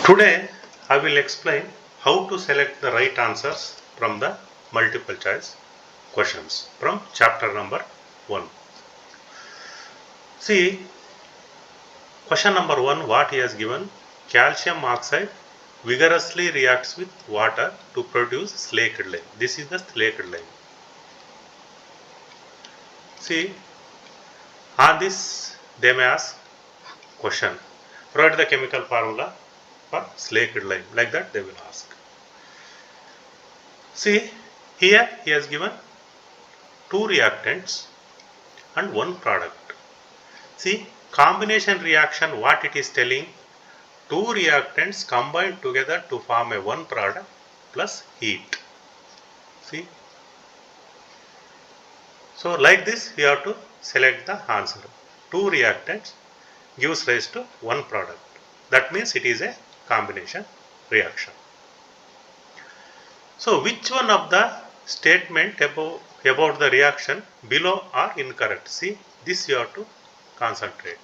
Today I will explain how to select the right answers from the multiple choice questions from chapter number 1. See, question number 1, what he has given: calcium oxide vigorously reacts with water to produce slaked lime. This is the slaked lime. See, on this they may ask question, provide the chemical formula for slaked lime, like that they will ask. See, here he has given two reactants and one product. See, combination reaction, what it is telling: two reactants combined together to form a one product plus heat. See, so like this we have to select the answer. Two reactants gives rise to one product. That means it is a combination reaction. So which one of the statement about the reaction below are incorrect? See, this you have to concentrate.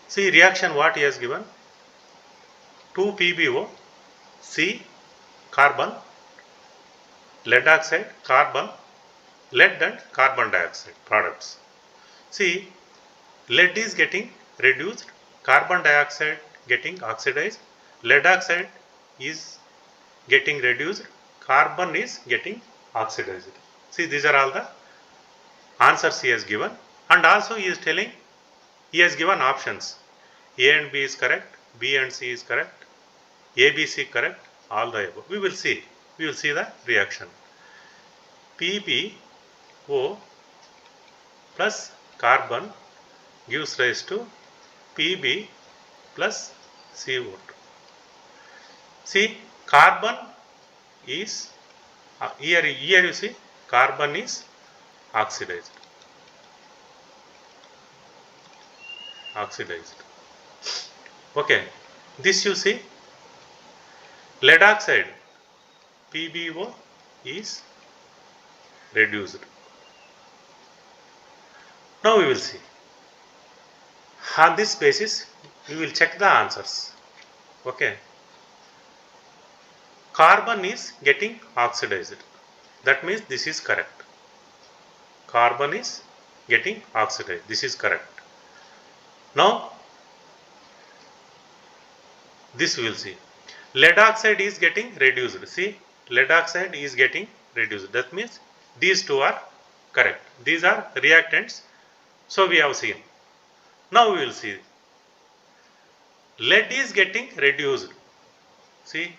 See, reaction what he has given: 2 PbO, C, carbon, lead oxide, carbon, lead and carbon dioxide products. See, lead is getting reduced, carbon dioxide getting oxidized, lead oxide is getting reduced, carbon is getting oxidized. See, these are all the answers he has given, and also he is telling, he has given options. A and B is correct, B and C is correct, A, B, C correct, all the above. We will see the reaction. PbO plus carbon gives rise to Pb plus CO2. See, carbon is here you see carbon is oxidized. Okay, this you see lead oxide PbO is reduced. Now we will see. On this basis we will check the answers. Okay, carbon is getting oxidized. That means this is correct. Carbon is getting oxidized. This is correct. Now this we will see. Lead oxide is getting reduced. See, lead oxide is getting reduced. That means these two are correct. These are reactants. So we have seen. Now we will see. Lead is getting reduced. See,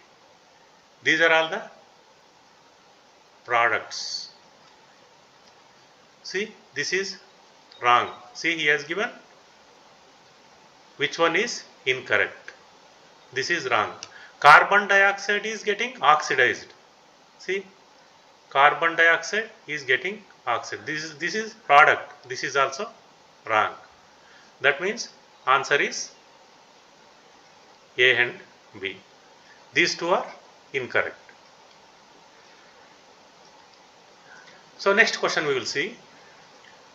these are all the products. See, this is wrong. See, he has given which one is incorrect. This is wrong. Carbon dioxide is getting oxidized. See, carbon dioxide is getting oxidized. This is product. This is also wrong. That means answer is A and B. These two are incorrect. So next question we will see.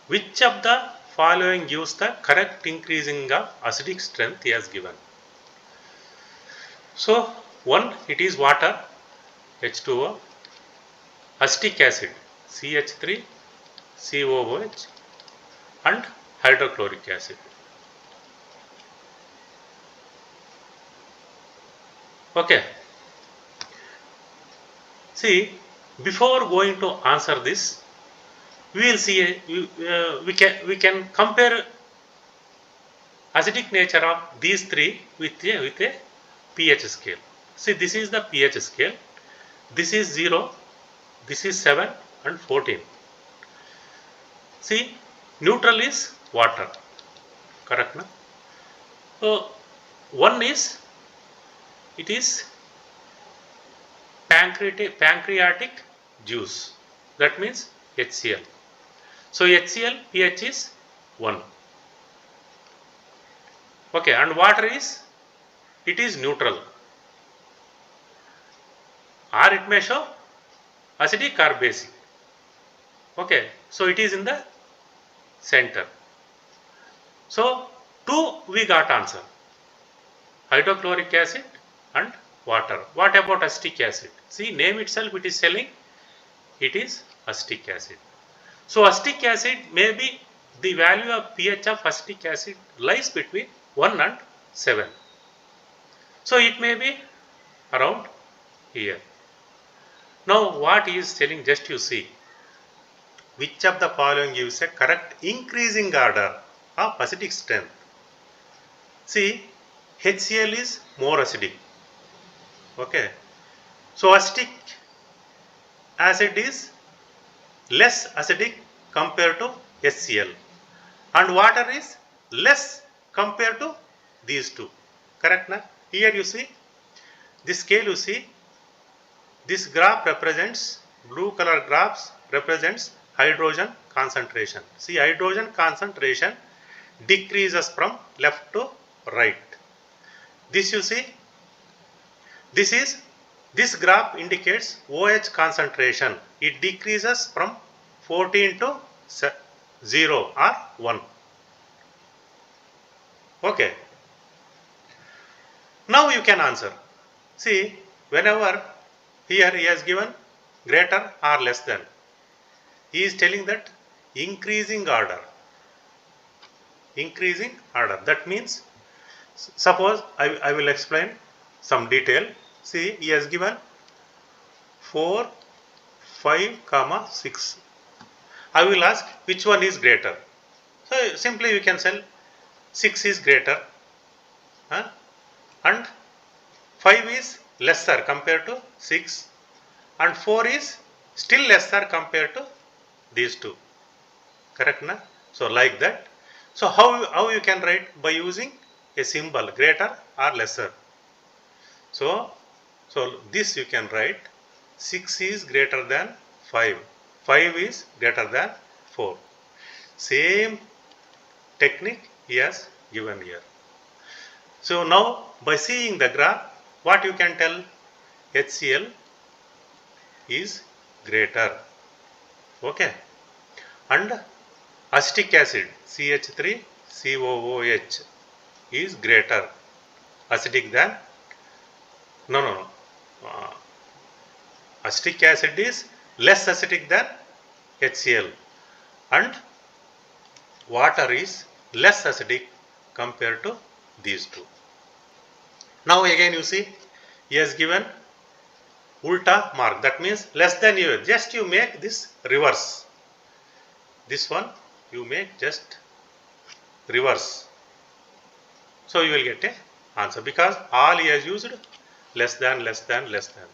Which of the following gives the correct increasing of acidic strength he has given? So one, it is water, H2O, acetic acid, CH3, COOH, and hydrochloric acid. Okay. See, before going to answer this, we will see we can compare acidic nature of these three with a pH scale. See, this is the pH scale. This is 0, this is 7 and 14. See, neutral is water. Correct, na? So one is, it is pancreatic juice. That means HCl. So HCl pH is 1. Okay, and water is, it is neutral. Or it may show acidic or basic. Okay, so it is in the center. So 2 we got answer. hydrochloric acid and water. What about acetic acid? See, name itself it is telling it is acetic acid. So acetic acid may be the value of pH of acetic acid lies between 1 and 7. So it may be around here. Now what he is telling, just you see, which of the following gives a correct increasing order of acidic strength? See, HCl is more acidic. Okay. So acetic acid is less acidic compared to HCl, and water is less compared to these two. Correct na? Here you see, this scale you see, this graph represents, blue color graphs represents hydrogen concentration. See, hydrogen concentration decreases from left to right. This you see, this graph indicates OH concentration. It decreases from 14 to 0 or 1. Okay. Now you can answer. See, whenever here he has given greater or less than, he is telling that increasing order. Increasing order. That means, suppose I will explain some detail. See, he has given 4, 5, 6. I will ask which one is greater. So simply you can say 6 is greater, and 5 is lesser compared to 6, and 4 is still lesser compared to these two. Correct na? So like that. So how you can write? By using a symbol, greater or lesser. So this you can write 6 is greater than 5. 5 is greater than 4. Same technique he has given here. So now by seeing the graph, what you can tell? HCl is greater. Okay. And acetic acid CH3COOH is greater acidic than acetic acid is less acidic than HCl, and water is less acidic compared to these two. Now again you see, he has given ulta mark, that means less than you. Just you make this reverse. This one you make just reverse. So you will get a answer, because all he has used less than, less than, less than.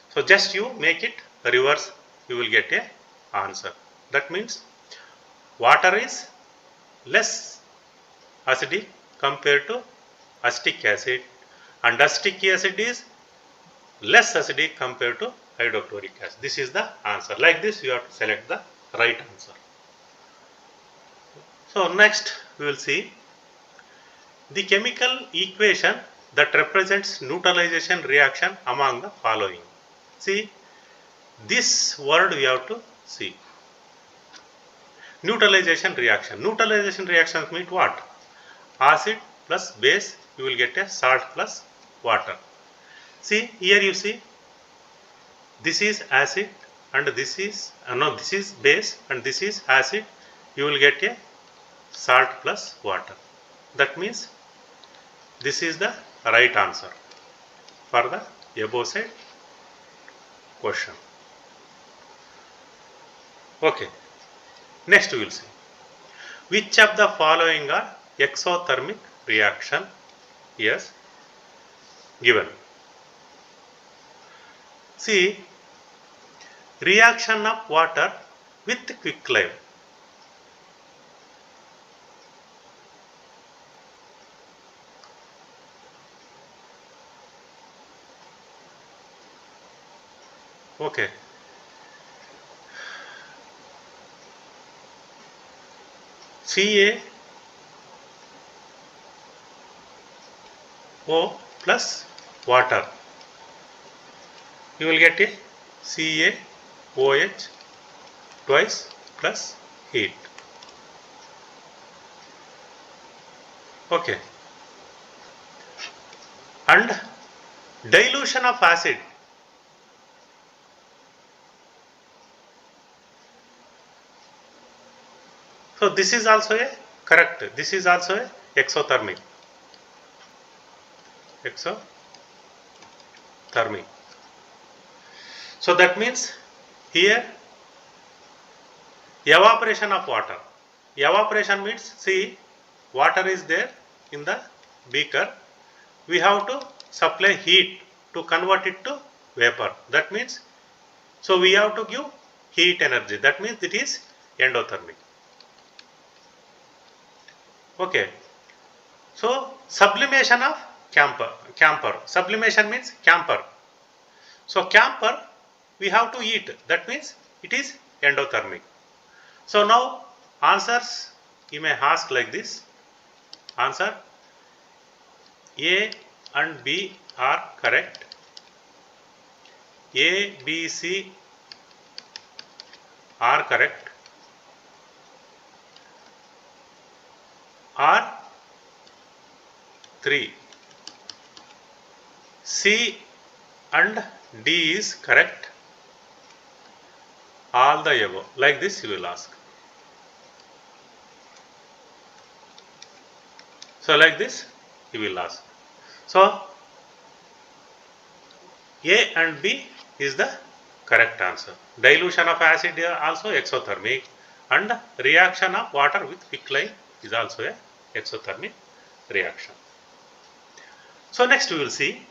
So just you make it reverse, you will get a answer. That means water is less acidic compared to acetic acid, and acetic acid is less acidic compared to hydrochloric acid. This is the answer. Like this you have to select the right answer. So next we will see the chemical equation that represents neutralization reaction among the following. See, this word we have to see. Neutralization reaction. Neutralization reactions mean what? Acid plus base, you will get a salt plus water. See, here you see, this is acid and this is this is base and this is acid. You will get a salt plus water. That means this is the right answer for the above said question. Okay. Next we will see, which of the following are exothermic reaction? Yes, given. See, reaction of water with quicklime. Okay. CaO plus water. You will get a CaOH twice plus heat. Okay. and dilution of acid. So this is also a correct. This is also a exothermic. Exothermic. So that means here evaporation of water. Evaporation means, see, water is there in the beaker. We have to supply heat to convert it to vapor. That means, so we have to give heat energy. That means it is endothermic. Okay. So sublimation of camphor. Sublimation means camphor. So camphor we have to eat. That means it is endothermic. So now answers you may ask like this. Answer A and B are correct. A, B, C are correct. Or 3. C and D is correct. All the above. Like this you will ask. So like this you will ask. So A and B is the correct answer. Dilution of acid also exothermic, and reaction of water with quicklime is also a exothermic reaction. So next we will see,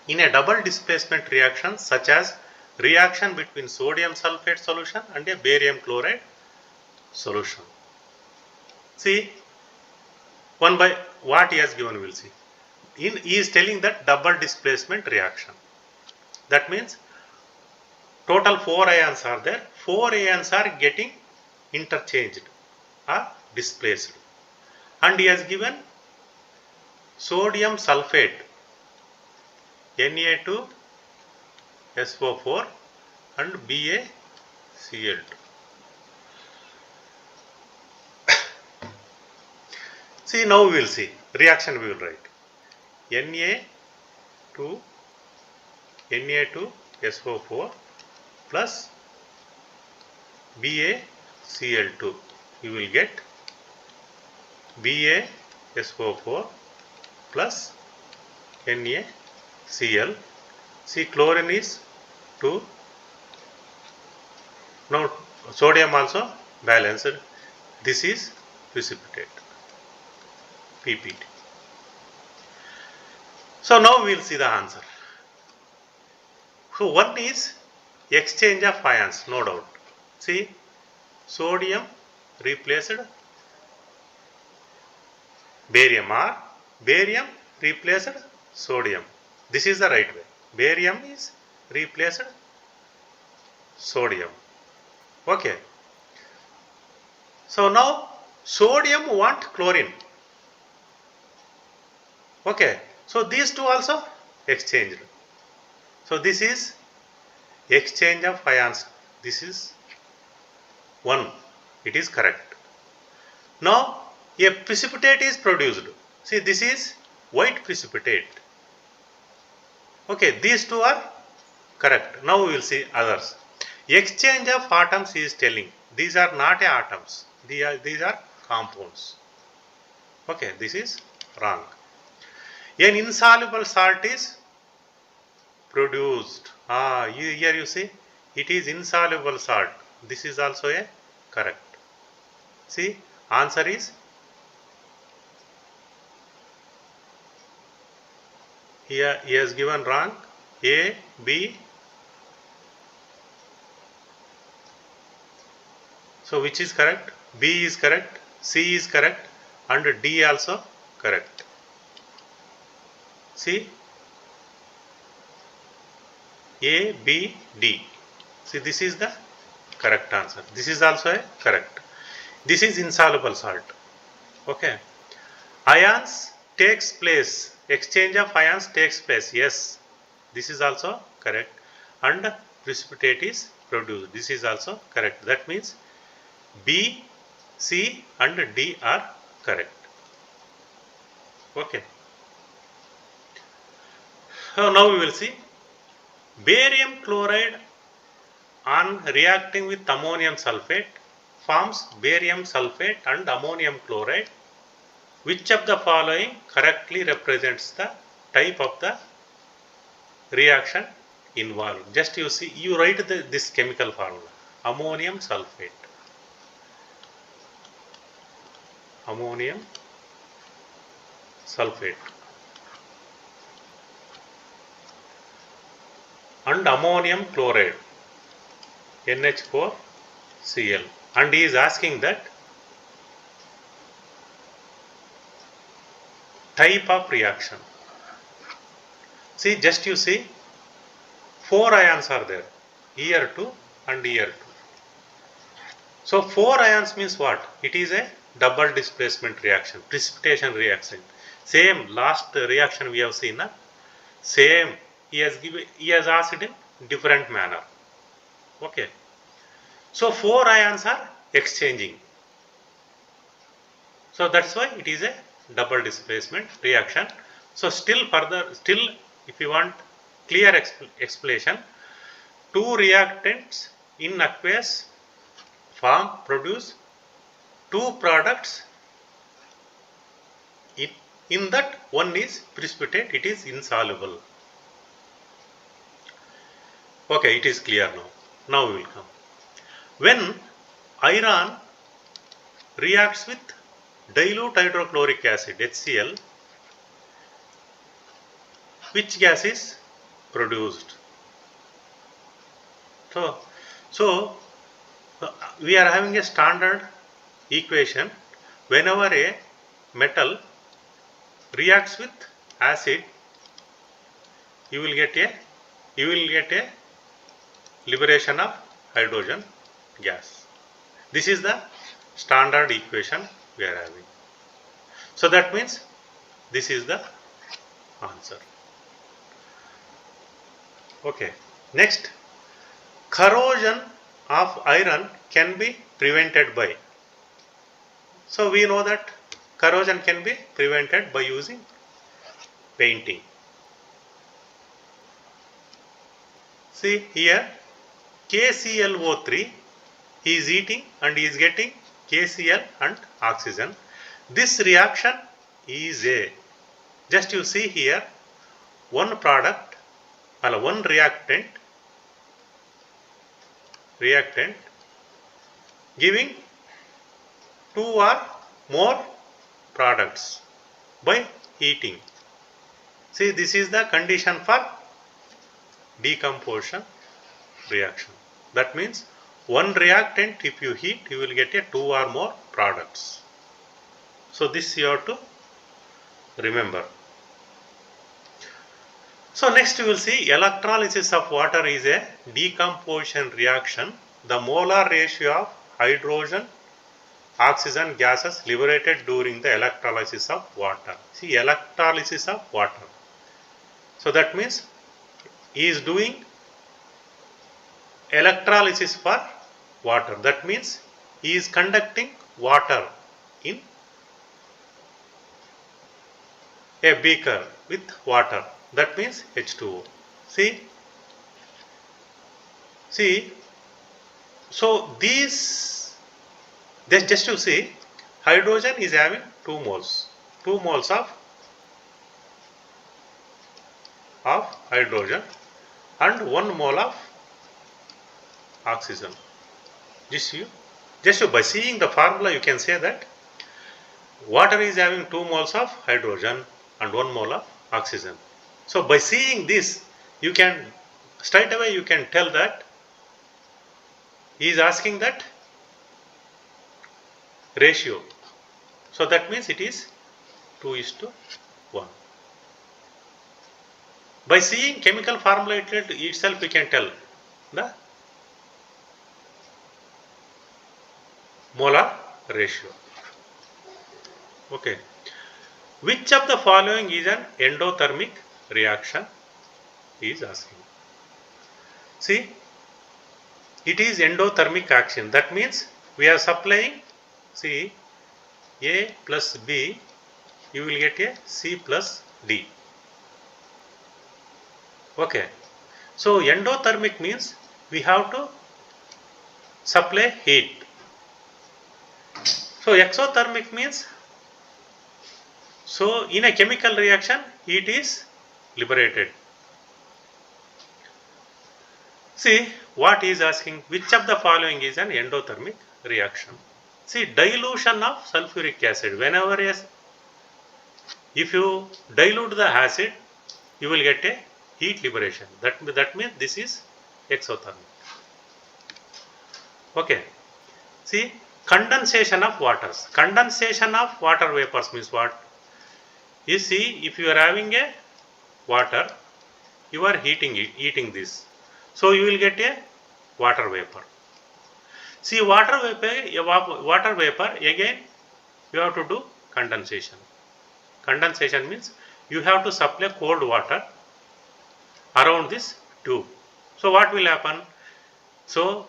in a double displacement reaction such as reaction between sodium sulfate solution and a barium chloride solution. See, one by what he has given we will see. He is telling that double displacement reaction. That means total 4 ions are there. 4 ions are getting interchanged or displaced. And he has given sodium sulfate Na2SO4 and BaCl2. See, now we will see reaction. We will write Na2SO4 plus BaCl2. You will get BaSO4 plus NaCl. See, chlorine is 2. Now sodium also balanced. This is precipitate, PPT. So now we will see the answer. So one is exchange of ions, no doubt. See, sodium replaced barium, or barium replaced sodium. This is the right way. Barium is replaced sodium. Okay. So now sodium want chlorine. Okay. So these two also exchanged. So this is exchange of ions. This is 1. It is correct. Now a precipitate is produced. See, this is white precipitate. Okay, these two are correct. Now we will see others. Exchange of atoms is telling. These are not atoms. These are compounds. Okay, this is wrong. An insoluble salt is produced. Here you see, it is insoluble salt. This is also a correct. See, answer is here. He has given wrong. A, B. So which is correct? B is correct, C is correct, and D also correct. See, A, B, D. See, this is the correct answer. This is also a correct. This is insoluble salt. Okay. Ions takes place. Exchange of ions takes place. Yes. This is also correct. And precipitate is produced. This is also correct. That means B, C and D are correct. Okay. So now we will see barium chloride on reacting with ammonium sulfate forms barium sulfate and ammonium chloride. Which of the following correctly represents the type of the reaction involved? Just you write this chemical formula. Ammonium sulfate. Ammonium sulfate and ammonium chloride, NH4Cl, and he is asking that type of reaction. See, just you see 4 ions are there, here 2 and here 2. So 4 ions means what? It is a double displacement reaction, precipitation reaction. Same last reaction we have seen, same he has asked in different manner. Okay. So 4 ions are exchanging. So that's why it is a double displacement reaction. So still if you want clear explanation, 2 reactants in aqueous form produce 2 products. In that one is precipitate, it is insoluble. Okay, it is clear now. Now we will come. When iron reacts with dilute hydrochloric acid HCl, which gas is produced? So we are having a standard equation. Whenever a metal reacts with acid, you will get a liberation of hydrogen gas. This is the standard equation we are having. So that means this is the answer. Okay. Next, corrosion of iron can be prevented by. So we know that corrosion can be prevented by using painting. See here, KClO3, he is eating and he is getting KCl and oxygen. This reaction is a, just you see here, one product or one reactant giving 2 or more products by heating. See, this is the condition for decomposition reaction. That means one reactant, if you heat, you will get a 2 or more products. So this you have to remember. So next you will see electrolysis of water is a decomposition reaction. The molar ratio of hydrogen, oxygen gases liberated during the electrolysis of water. See, electrolysis of water. So that means he is doing electrolysis for water. That means he is conducting water in a beaker with water. That means H2O. See, so these, just to see, hydrogen is having 2 moles of hydrogen and 1 mole of oxygen. Just by seeing the formula you can say that water is having 2 moles of hydrogen and 1 mole of oxygen. So by seeing this, you can straight away you can tell that he is asking that ratio. So that means it is 2:1. By seeing chemical formula itself we can tell the molar ratio. Okay. Which of the following is an endothermic reaction? He is asking. See, it is endothermic action. That means we are supplying, see, A plus B, you will get a C plus D. Okay. So endothermic means we have to supply heat. So exothermic means, so in a chemical reaction heat is liberated. See what he is asking, which of the following is an endothermic reaction? See, dilution of sulfuric acid. Whenever if you dilute the acid, you will get a heat liberation. That means this is exothermic. Okay. See, condensation of waters. Condensation of water vapors means what? You see, if you are having a water, you are heating this. So you will get a water vapor. See, water vapor again you have to do condensation. Condensation means you have to supply cold water around this tube. So what will happen? So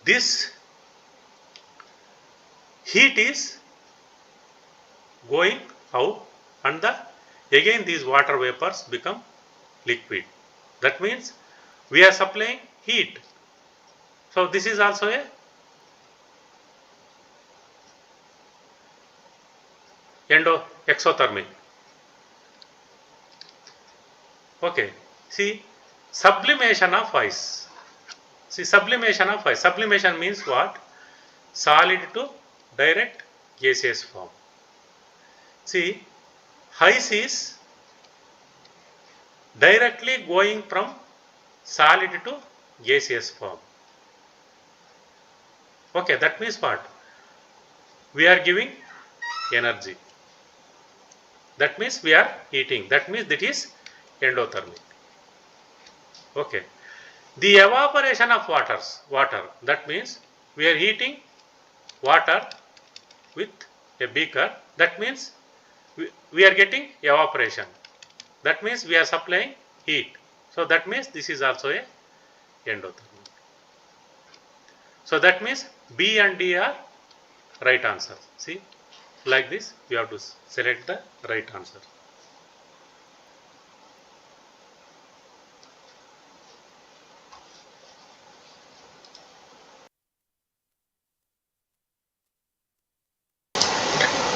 this heat is going out and again these water vapors become liquid. That means we are supplying heat. So this is also a exothermic. Okay. See, sublimation of ice. See, sublimation of ice. Sublimation means what? Solid to direct gaseous form. See, ice is directly going from solid to gaseous form. Okay, that means what? We are giving energy. That means we are heating. That means that is endothermic. Okay. The evaporation of water. That means we are heating water with a beaker. That means we are getting evaporation. That means we are supplying heat. So that means this is also a endothermic. So that means B and D are right answer. See, like this you have to select the right answer.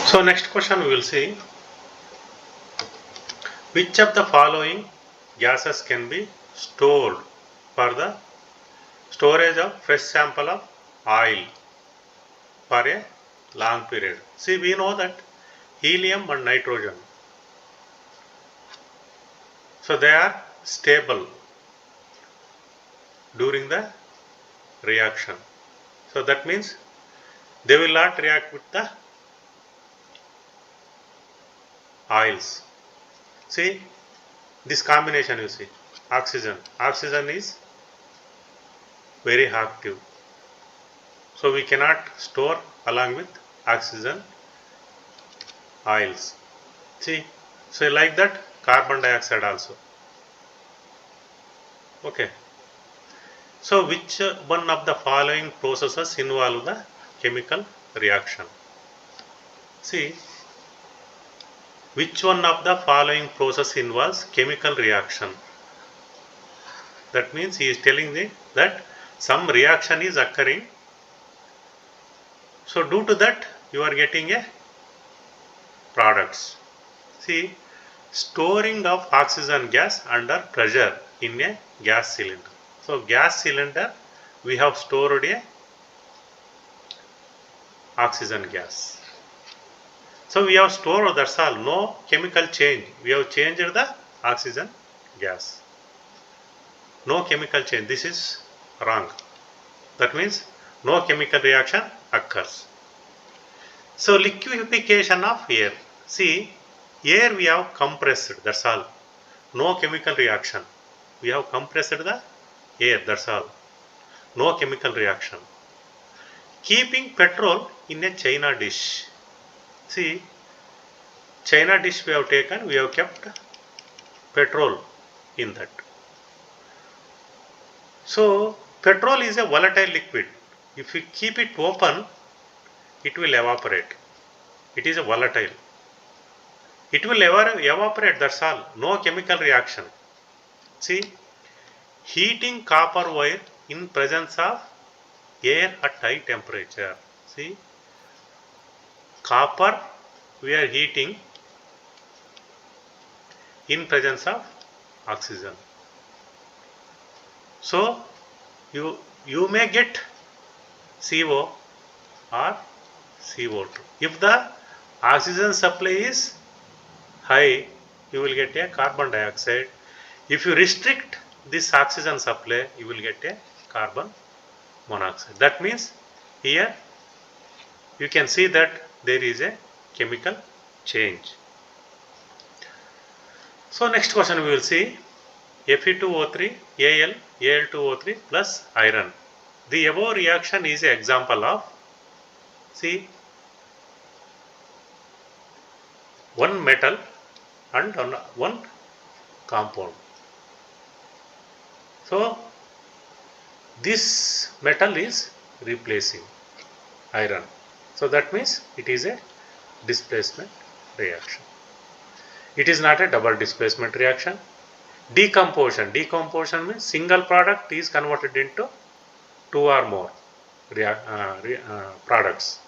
So next question we will see, which of the following gases can be stored for the storage of fresh sample of oil for a long period. See, we know that helium and nitrogen, so they are stable during the reaction. So that means they will not react with the oils. See, this combination you see, oxygen is very active. So we cannot store along with oxygen oils. See, so like that carbon dioxide also. Okay. So which one of the following processes involve the chemical reaction? See, which one of the following process involves chemical reaction? That means he is telling that some reaction is occurring. So due to that you are getting a products. See, storing of oxygen gas under pressure in a gas cylinder. So gas cylinder we have stored a oxygen gas. So we have stored, that's all, no chemical change. We have changed the oxygen gas. No chemical change. This is wrong. That means no chemical reaction occurs. So liquefaction of air. See, air we have compressed, that's all. No chemical reaction. We have compressed the air, that's all. No chemical reaction. Keeping petrol in a china dish. See, china dish we have taken, we have kept petrol in that. So petrol is a volatile liquid. If you keep it open, it will evaporate. It is a volatile. It will evaporate, that's all. No chemical reaction. See, heating copper wire in presence of air at high temperature. See, copper we are heating in presence of oxygen. So you may get CO or CO2. If the oxygen supply is high, you will get a carbon dioxide. If you restrict this oxygen supply, you will get a carbon monoxide. That means here you can see that there is a chemical change. So next question we will see Fe2O3 Al Al2O3 plus iron. The above reaction is an example of, see, one metal and one compound. So this metal is replacing iron. So that means it is a displacement reaction. It is not a double displacement reaction. Decomposition. Decomposition means single product is converted into two or more products.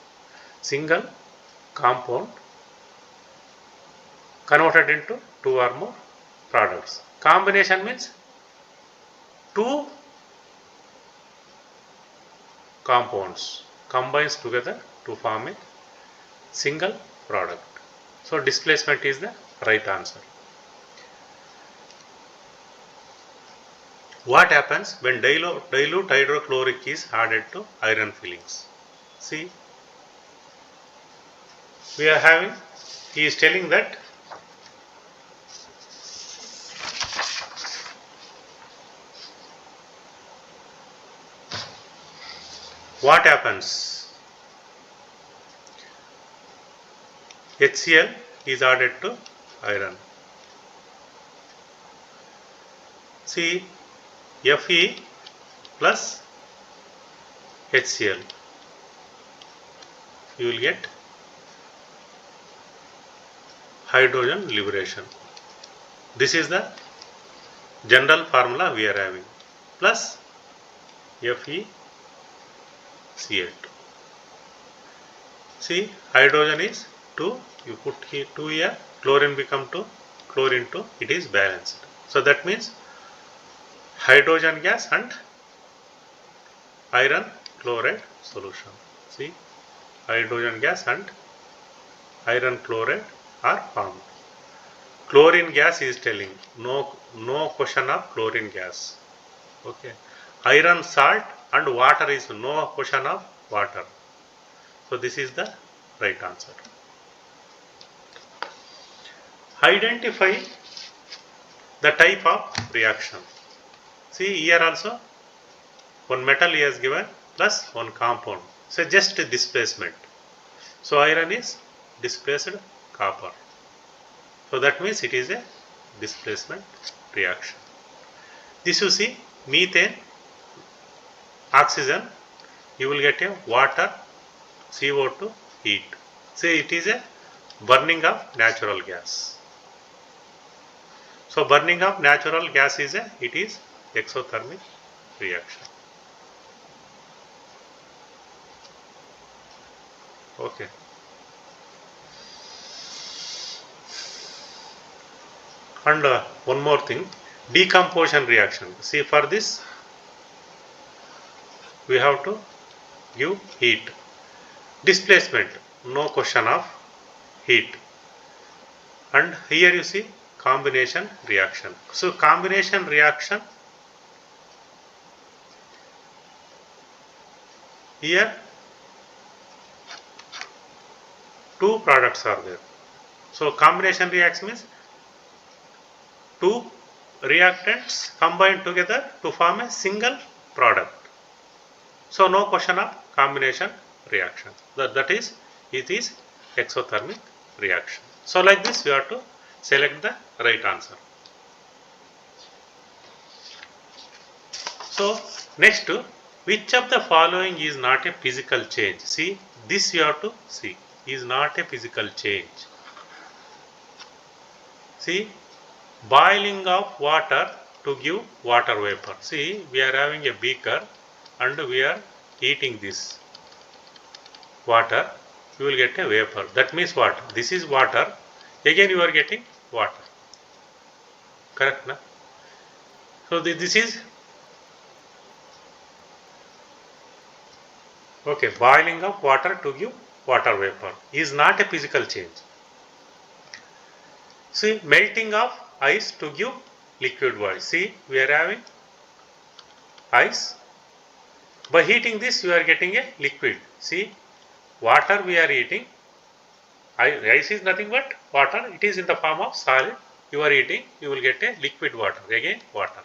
Single compound converted into two or more products. Combination means two compounds combines together to form a single product. So displacement is the right answer. What happens when dilute hydrochloric is added to iron fillings? See, we are having, he is telling that what happens? HCl is added to iron. See, Fe plus HCl, you will get hydrogen liberation. This is the general formula we are having, plus FeCl2. See, hydrogen is 2, you put here 2 here, chlorine become 2, chlorine 2, it is balanced. So that means hydrogen gas and iron chloride solution. See, hydrogen gas and iron chloride are formed. Chlorine gas is telling no question of chlorine gas. Okay. Iron salt and water is no question of water. So this is the right answer. Identify the type of reaction. See, here also one metal he has given plus one compound. So just displacement. So iron is displaced copper. So that means it is a displacement reaction. This you see, methane, oxygen, you will get a water, CO2, heat. See, it is a burning of natural gas. So burning of natural gas is it is exothermic reaction. Okay. And one more thing, decomposition reaction. See, for this we have to give heat. Displacement, no question of heat. And here you see combination reaction. So combination reaction, here two products are there. So combination reaction means two reactants combined together to form a single product. So no question of combination reaction. That is, it is exothermic reaction. So like this you have to select the right answer. So next, which of the following is not a physical change? See, this you have to see, is not a physical change. See, boiling of water to give water vapor. See, we are having a beaker and we are heating this water, you will get a vapor. That means what? This is water, again you are getting water. Correct, na? So this is okay, boiling of water to give water vapor is not a physical change. See, melting of ice to give liquid body. See, we are having ice. By heating this, you are getting a liquid. See, water we are eating. Ice is nothing but water. It is in the form of solid. You are eating, you will get a liquid water. Again, water.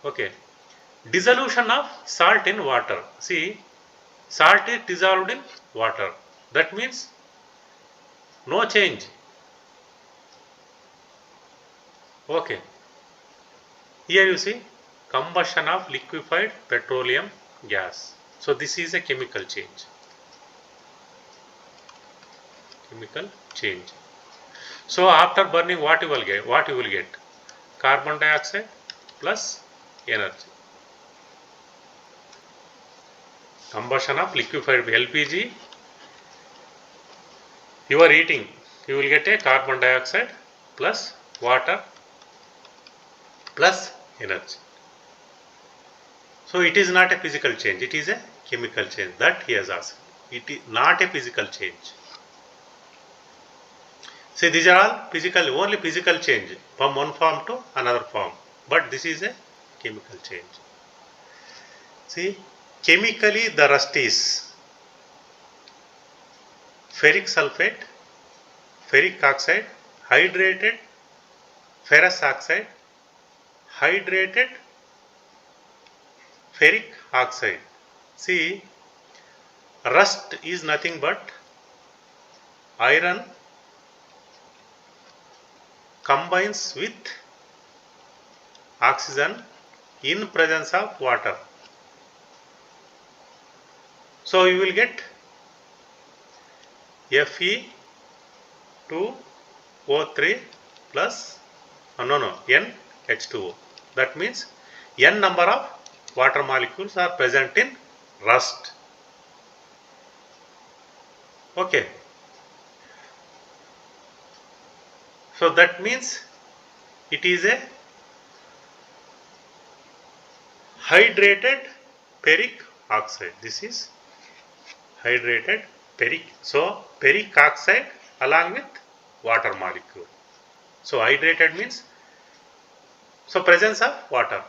Okay. Dissolution of salt in water. See, salt is dissolved in water. That means no change. Okay. Here you see combustion of liquefied petroleum gas. So this is a chemical change. Chemical change. So after burning, what you will get? What you will get? Carbon dioxide plus energy. Combustion of liquefied LPG. You are eating. You will get a carbon dioxide plus water plus energy. So it is not a physical change. It is a chemical change. That he has asked. It is not a physical change. See, these are all physical, only physical change from one form to another form. But this is a chemical change. See, chemically the rust is ferric sulfate, ferric oxide, hydrated ferrous oxide, hydrated ferric oxide. See, rust is nothing but iron combines with oxygen in presence of water. So you will get Fe2O3 plus NH2O. That means N number of water molecules are present in rust. Okay. So that means it is a hydrated ferric oxide. This is hydrated ferric. So ferric oxide along with water molecule. So hydrated means so presence of water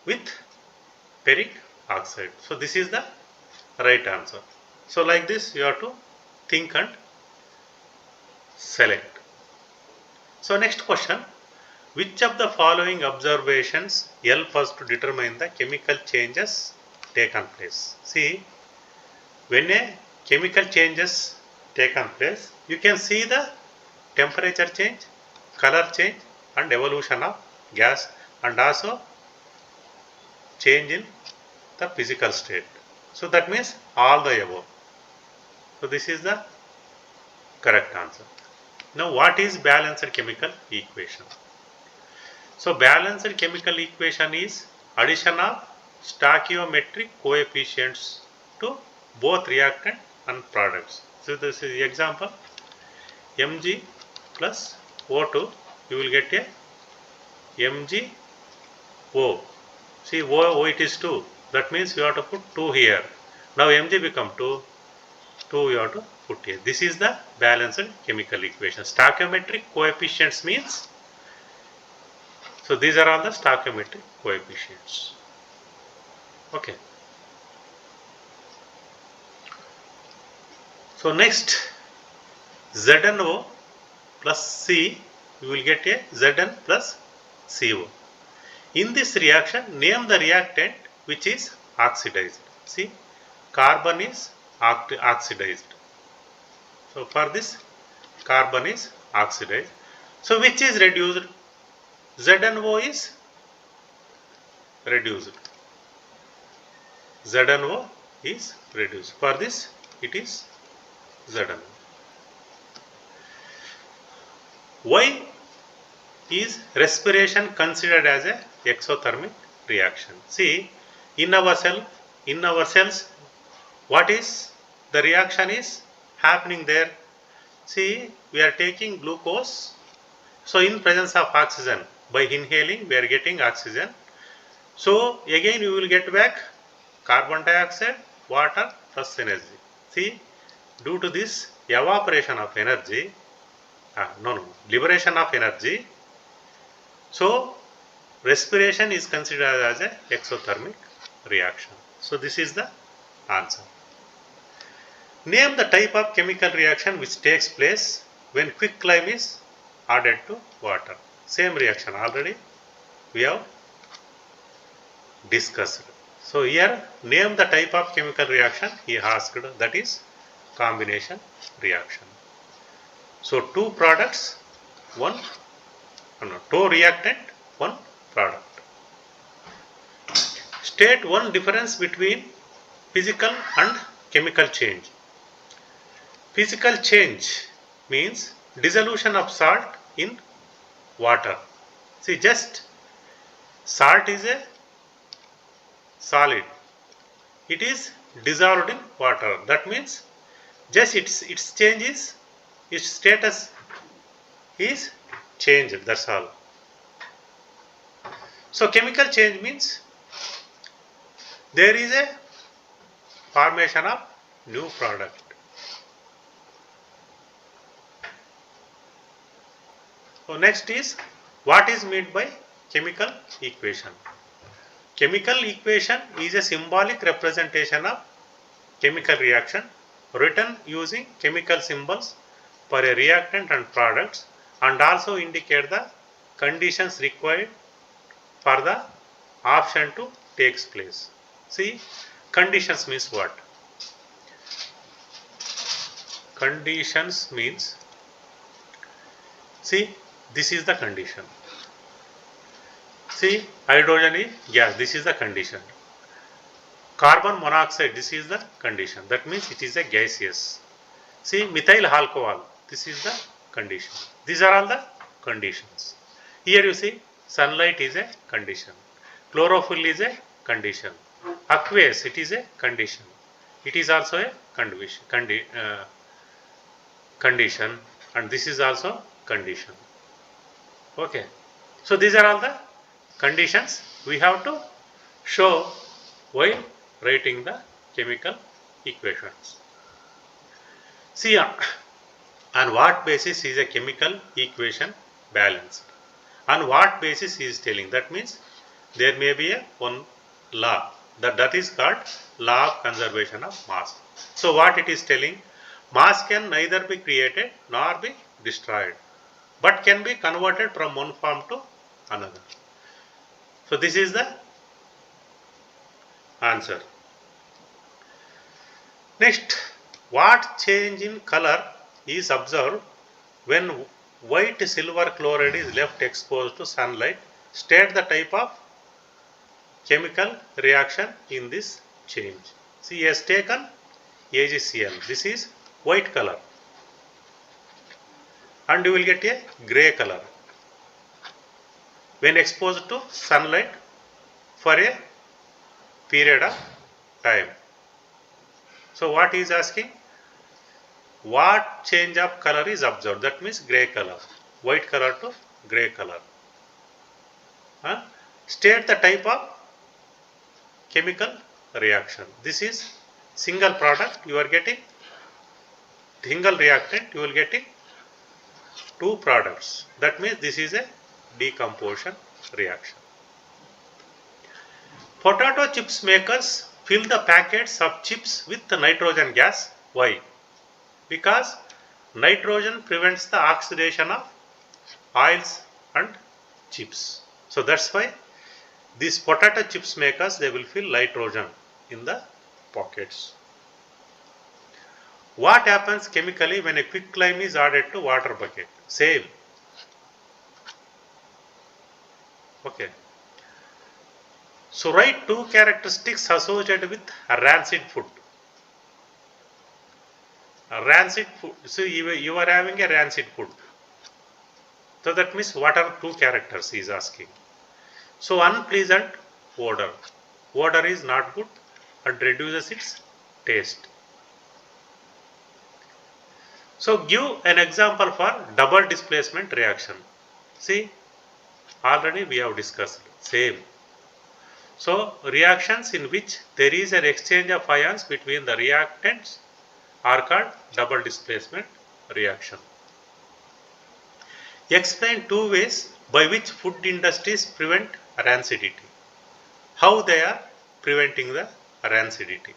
with ferric oxide. So this is the right answer. So like this you have to think and select. So next question, which of the following observations help us to determine the chemical changes taken place? See, when a chemical changes taken place, you can see the temperature change, color change and evolution of gas and also change in the physical state. So that means all the above. So this is the correct answer. Now what is balanced chemical equation? So balanced chemical equation is addition of stoichiometric coefficients to both reactant and products. So this is the example, Mg plus O2, you will get a MgO. See, O it is 2, that means you have to put 2 here. Now Mg become 2 you have to put here. This is the balanced chemical equation. Stoichiometric coefficients means, so these are all the stoichiometric coefficients. Okay. So next, ZnO plus C, you will get a Zn plus CO. In this reaction, name the reactant which is oxidized. See, carbon is oxidized. So for this, carbon is oxidized. So which is reduced? ZnO is reduced. ZnO is reduced. For this, it is ZnO. Why is respiration considered as a exothermic reaction? See, in our cells, what is the reaction is happening there? See, we are taking glucose. So in presence of oxygen, by inhaling we are getting oxygen. So again you will get back carbon dioxide, water plus energy. See, due to this evaporation of energy, liberation of energy, so respiration is considered as a exothermic reaction. So this is the answer. Name the type of chemical reaction which takes place when quicklime is added to water. Same reaction already we have discussed. So here name the type of chemical reaction he asked, that is combination reaction. So two products, two reactant, one product. State one difference between physical and chemical change. Physical change means dissolution of salt in water. See, just salt is a solid. It is dissolved in water. That means just its change is, its status is changed. That's all. So chemical change means there is a formation of new product. So next is, what is meant by chemical equation? Chemical equation is a symbolic representation of chemical reaction written using chemical symbols for a reactant and products, and also indicate the conditions required for the option to takes place. See, conditions means what? Conditions means, see, this is the condition. See, hydrogen is gas, this is the condition. Carbon monoxide, this is the condition. That means it is a gaseous. See, methyl alcohol, this is the condition. These are all the conditions. Here you see, sunlight is a condition. Chlorophyll is a condition. Aqueous, it is a condition. It is also a condition, and this is also condition. Okay. So these are all the conditions we have to show while writing the chemical equations. See, on what basis is a chemical equation balanced? On what basis he is telling? That means there may be a one law, that is called law of conservation of mass. So what it is telling? Mass can neither be created nor be destroyed, but can be converted from one form to another. So this is the answer. Next, what change in color is observed when white silver chloride is left exposed to sunlight? State the type of chemical reaction in this change. See, he has taken AgCl. This is white color, and you will get a grey color when exposed to sunlight for a period of time. So what he is asking? What change of color is observed? That means grey color, white color to grey color. State the type of chemical reaction. This is single product, you are getting single reactant, you will getting two products. That means this is a decomposition reaction. Potato chips makers fill the packets of chips with the nitrogen gas. Why? Because nitrogen prevents the oxidation of oils and chips. So that's why these potato chips makers, they will fill nitrogen in the pockets. What happens chemically when a quicklime is added to water bucket? Same. Okay. So write two characteristics associated with rancid food. Rancid food. So you are having a rancid food. So that means what are two characters he is asking. So unpleasant odor. Odor is not good and reduces its taste. So give an example for double displacement reaction. See, already we have discussed same. So reactions in which there is an exchange of ions between the reactants are called double displacement reaction. Explain two ways by which food industries prevent rancidity. How they are preventing the rancidity.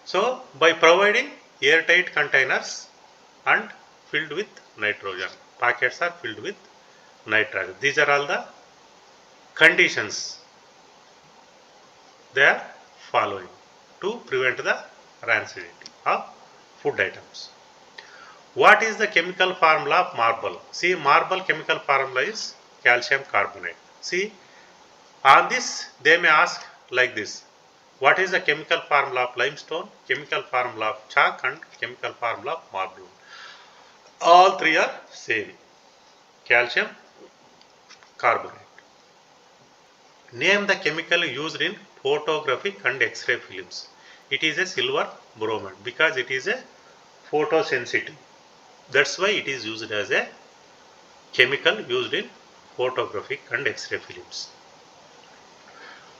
So by providing airtight containers and filled with nitrogen. Packets are filled with nitrogen. These are all the conditions they are following to prevent the rancidity of food items. What is the chemical formula of marble? See, marble chemical formula is calcium carbonate. See, on this they may ask like this. What is the chemical formula of limestone, chemical formula of chalk and chemical formula of marble? All three are same. Calcium carbonate. Name the chemical used in photographic and X-ray films. It is a silver bromide because it is a photosensitive. That's why it is used as a chemical used in photographic and X-ray films.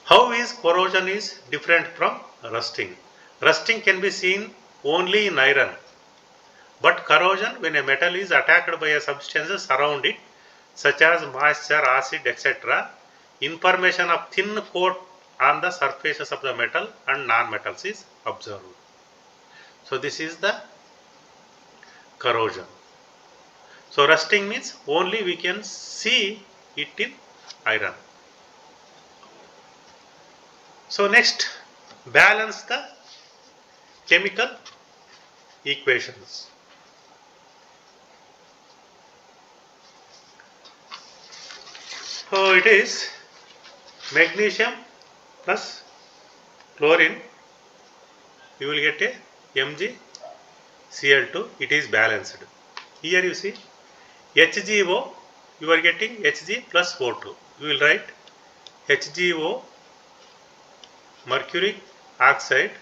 How is corrosion is different from rusting? Rusting can be seen only in iron, but corrosion when a metal is attacked by a substances around it, such as moisture, acid, etc., information of thin coat on the surfaces of the metal and non-metals is observed. So this is the corrosion. So rusting means only we can see it in iron. So next, balance the chemical equations. So it is magnesium plus chlorine, you will get a MgCl2, it is balanced. Here you see HgO, you are getting Hg plus O2. You will write HgO, mercuric oxide,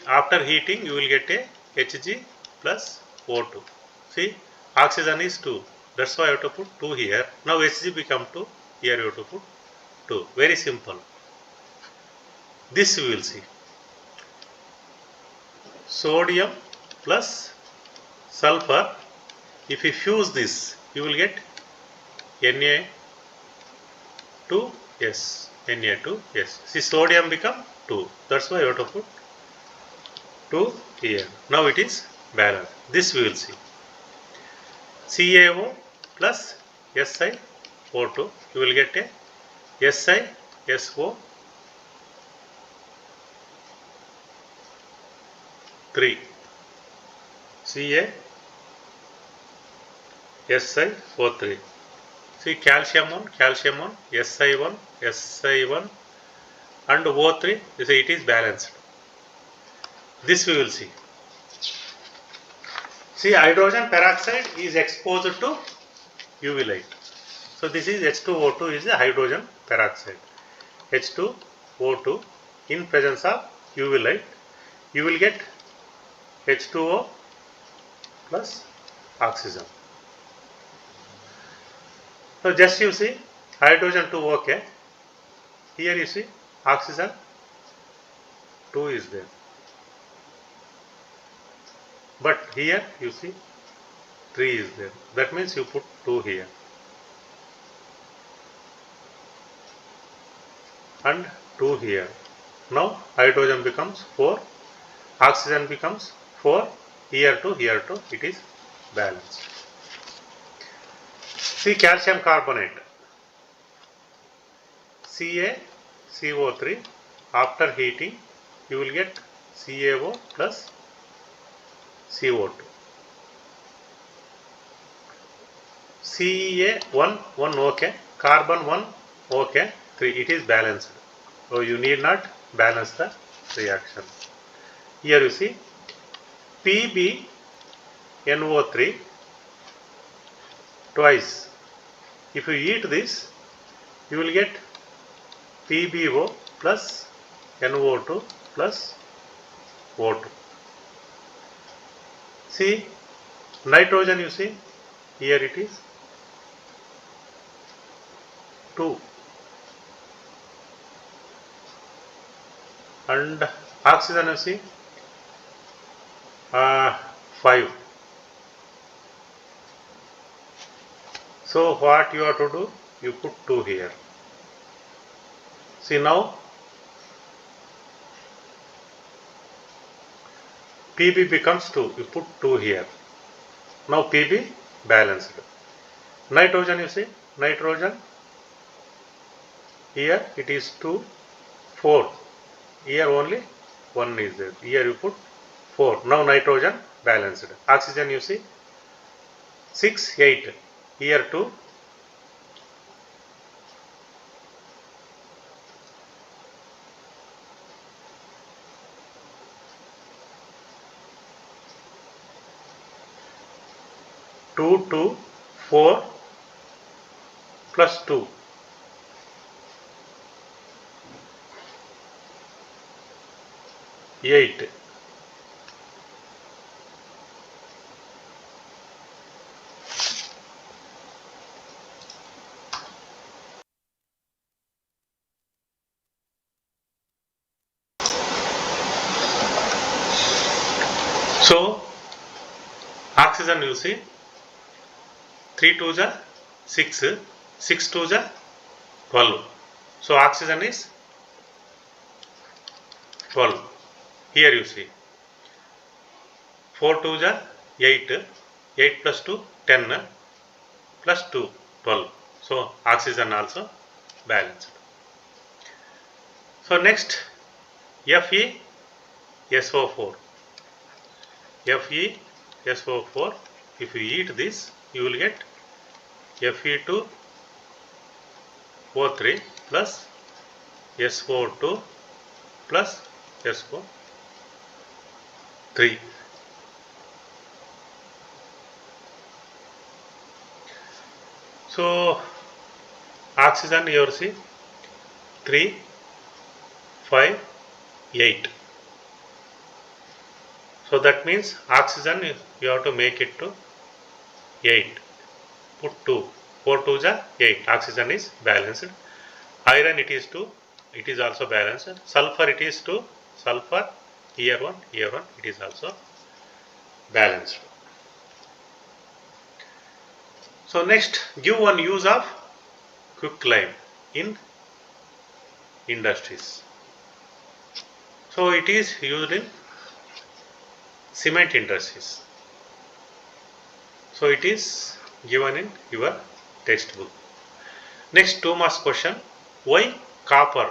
after heating you will get a Hg plus O2. See, oxygen is 2. That's why I have to put 2 here. Now Hg become 2. Here you have to put 2. Very simple. This we will see. Sodium plus sulfur. If you fuse this, you will get Na2S. Na2S. See, sodium become 2. That's why you have to put 2 here. Now it is balanced. This we will see. CaO plus SiO2. You will get a SiSO3. CaSiO3. See, calcium 1, Si1, Si1 and O3. You see, it is balanced. This we will see. See, hydrogen peroxide is exposed to UV light. So this is H2O2 is the hydrogen peroxide. H2O2 in presence of UV light, you will get H2O plus oxygen. So just you see hydrogen 2 okay. Here you see oxygen 2 is there. But here you see 3 is there. That means you put 2 here. And 2 here. Now hydrogen becomes 4. Oxygen becomes 4. Here 2, it is balanced. See, calcium carbonate. CaCO3. After heating, you will get CaO plus CO2. Ca1 okay, carbon 1 okay, 3 it is balanced. So you need not balance the reaction. Here you see PbNO3 twice. If you eat this, you will get PbO plus NO2 plus O2. See, nitrogen, you see, here it is 2 and oxygen, you see 5. So what you have to do, you put 2 here. See, now Pb becomes 2, you put 2 here. Now Pb balanced. Nitrogen, you see, nitrogen here it is 2, 4. Here only 1 is there. Here you put 4. Now nitrogen balanced. Oxygen, you see 6, 8. Here 2. Two, 2, 4 plus 2. Eight. So oxygen, you see 3 2s are 6, 6 2s are 12. So oxygen is 12. Here you see 4 2s are 8, 8 plus 2 10 plus 2 12. So oxygen also balanced. So next FeSO4. FeSO4, if you eat this, you will get Fe2O3 plus SO2 plus SO3. So oxygen, you see 3, 5, 8. So that means oxygen you have to make it to 8. Put 2. 4 2s are 8. Oxygen is balanced. Iron it is 2. It is also balanced. Sulfur it is 2. Sulfur here 1, here 1. It is also balanced. So next, give one use of quicklime in industries. So it is used in cement industries. So it is given in your textbook. Next 2 marks question. Why copper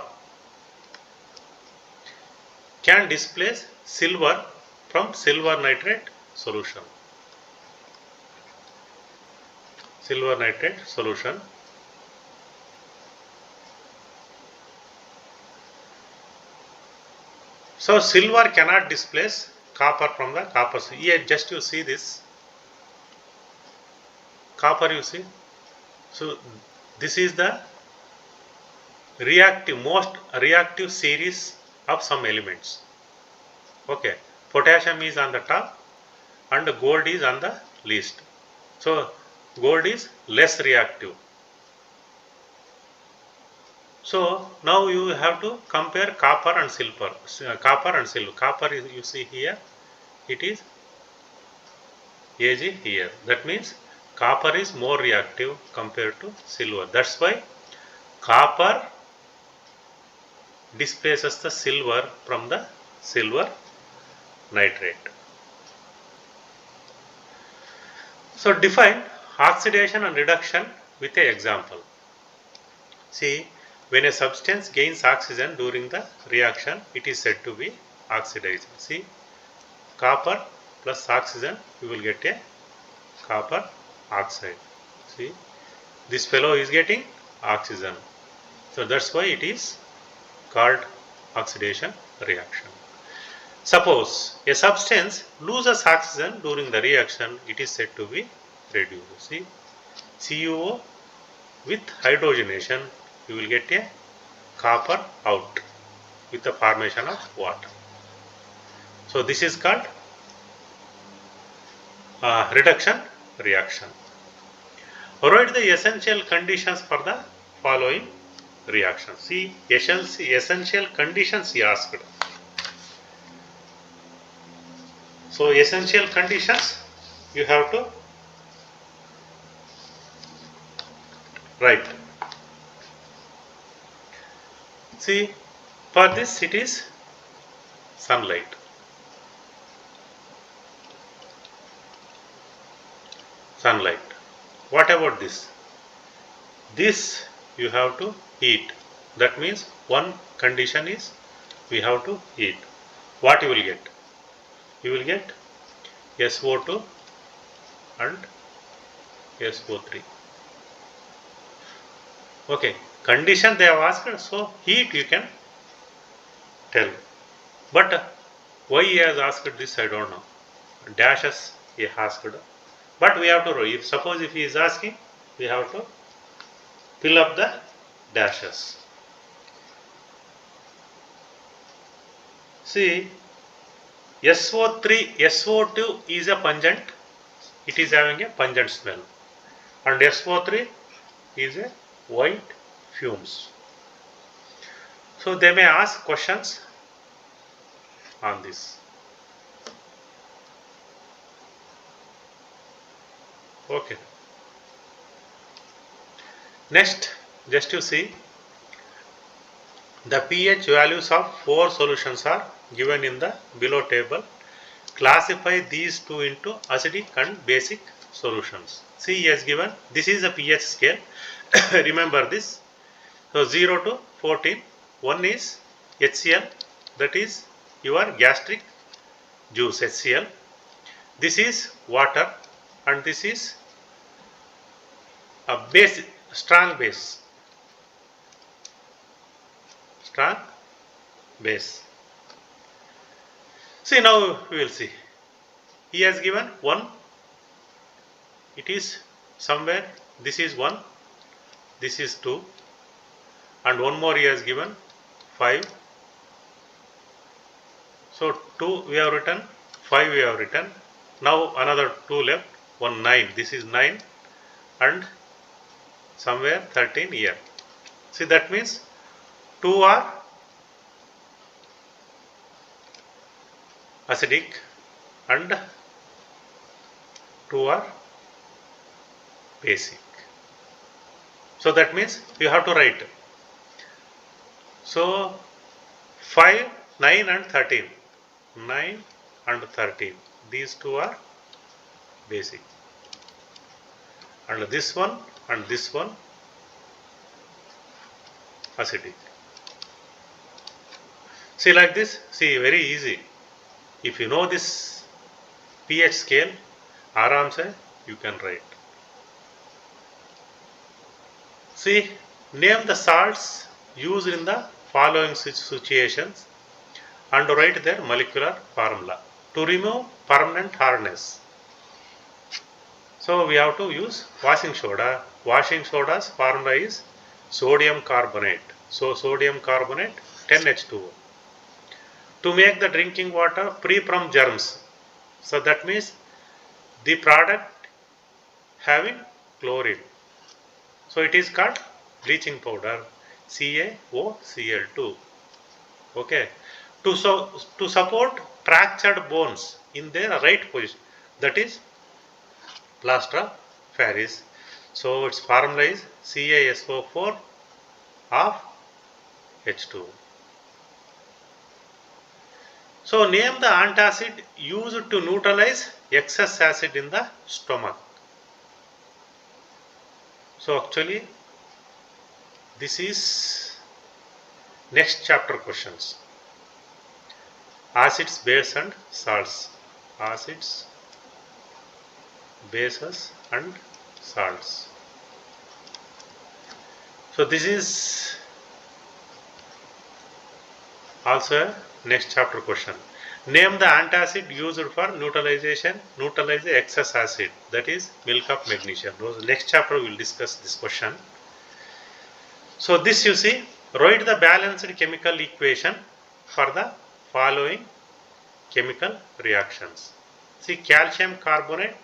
can displace silver from silver nitrate solution? Silver nitrate solution. So silver cannot displace copper from the copper. Here just you see this copper, you see. So this is the most reactive series of some elements. Okay, potassium is on the top and gold is on the least. So gold is less reactive. So now you have to compare copper and silver. Copper is, you see here, it is Ag here. That means copper is more reactive compared to silver. That's why copper displaces the silver from the silver nitrate. So define oxidation and reduction with an example. See, when a substance gains oxygen during the reaction, it is said to be oxidized. See, copper plus oxygen, you will get a copper oxide. See, this fellow is getting oxygen. So that's why it is called oxidation reaction. Suppose a substance loses oxygen during the reaction, it is said to be reduced. See, CuO with hydrogenation, you will get a copper out with the formation of water. So this is called reduction reaction. Write the essential conditions for the following reaction. See, essential conditions he asked. So essential conditions you have to write. See, for this it is sunlight. Sunlight. What about this? This you have to heat. That means one condition is we have to heat. What you will get? You will get SO2 and SO3. Okay, condition they have asked, so heat you can tell. But why he has asked this, I don't know. Dashes he asked. But we have to write. Suppose if he is asking, we have to fill up the dashes. See, SO2 is a pungent. It is having a pungent smell. And SO3 is a white fumes. So they may ask questions on this. Okay. Next, just you see, the pH values of 4 solutions are given in the below table. Classify these two into acidic and basic solutions. See, he has given, this is a pH scale. Remember this. So 0 to 14. One is HCl, that is your gastric juice, HCl. This is water, and this is a base, strong base. Strong base. See, now we will see. He has given 1. It is somewhere, this is 1, this is 2, and one more he has given 5. So 2 we have written, 5 we have written. Now another 2 left, 1 9. This is 9, and somewhere 13 here. See, that means 2 are acidic and 2 are basic. So that means you have to write. So 5, 9 and 13. 9 and 13. These two are basic. And this one and this one acidic. See, like this, see, very easy. If you know this pH scale, aram se you can write. See, name the salts used in the following situations and write their molecular formula. To remove permanent hardness, so we have to use washing soda. Washing soda's formula is sodium carbonate. So sodium carbonate 10H2O. To make the drinking water free from germs, so that means the product having chlorine. So it is called bleaching powder, CaOCl2. Okay. To support fractured bones in their right position, that is plaster of Paris. So its formula is CaSO4 of H2. So name the antacid used to neutralize excess acid in the stomach. So actually this is next chapter questions. Acids, bases and salts. Acids, bases and salts. So this is also a next chapter question. Name the antacid used for neutralize the excess acid, that is milk of magnesium. Next chapter we will discuss this question. So this you see, write the balanced chemical equation for the following chemical reactions. See, calcium carbonate,